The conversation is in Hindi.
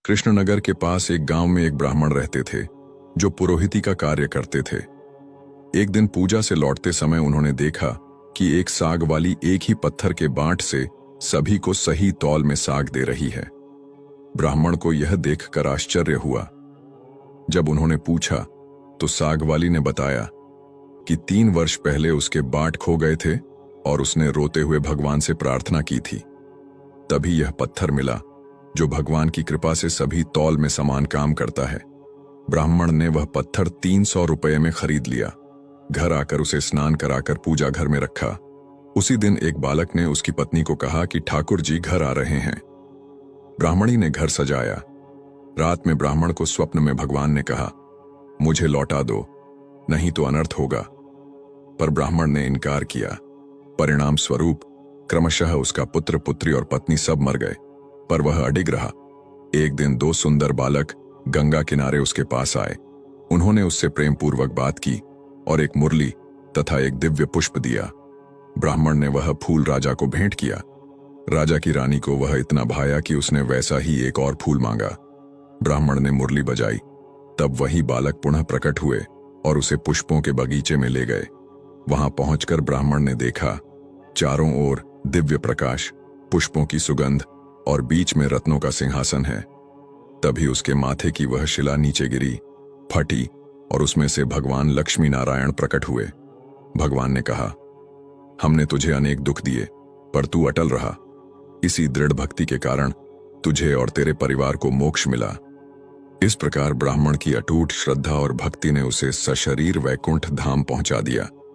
कृष्णनगर के पास एक गांव में एक ब्राह्मण रहते थे जो पुरोहिती का कार्य करते थे। एक दिन पूजा से लौटते समय उन्होंने देखा कि एक साग वाली एक ही पत्थर के बांट से सभी को सही तौल में साग दे रही है। ब्राह्मण को यह देखकर आश्चर्य हुआ। जब उन्होंने पूछा तो साग वाली ने बताया कि 3 वर्ष पहले उसके बांट खो गए थे और उसने रोते हुए भगवान से प्रार्थना की थी। तभी यह पत्थर मिला जो भगवान की कृपा से सभी तौल में समान काम करता है। ब्राह्मण ने वह पत्थर 300 रुपये में खरीद लिया। घर आकर उसे स्नान कराकर पूजा घर में रखा। उसी दिन एक बालक ने उसकी पत्नी को कहा कि ठाकुर जी घर आ रहे हैं। ब्राह्मणी ने घर सजाया। रात में ब्राह्मण को स्वप्न में भगवान ने कहा, मुझे लौटा दो, नहीं तो अनर्थ होगा। पर ब्राह्मण ने इनकार किया। परिणाम स्वरूप क्रमशः उसका पुत्र, पुत्री और पत्नी सब मर गए, पर वह अडिग रहा। एक दिन 2 सुंदर बालक गंगा किनारे उसके पास आए। उन्होंने उससे प्रेम पूर्वक बात की और एक मुरली तथा एक दिव्य पुष्प दिया। ब्राह्मण ने वह फूल राजा को भेंट किया। राजा की रानी को वह इतना भाया कि उसने वैसा ही एक और फूल मांगा। ब्राह्मण ने मुरली बजाई, तब वही बालक पुनः प्रकट हुए और उसे पुष्पों के बगीचे में ले गए। वहां पहुंचकर ब्राह्मण ने देखा चारों ओर दिव्य प्रकाश, पुष्पों की सुगंध और बीच में रत्नों का सिंहासन है। तभी उसके माथे की वह शिला नीचे गिरी, फटी और उसमें से भगवान लक्ष्मी नारायण प्रकट हुए। भगवान ने कहा, हमने तुझे अनेक दुख दिए पर तू अटल रहा। इसी दृढ़ भक्ति के कारण तुझे और तेरे परिवार को मोक्ष मिला। इस प्रकार ब्राह्मण की अटूट श्रद्धा और भक्ति ने उसे सशरीर वैकुंठ धाम पहुंचा दिया।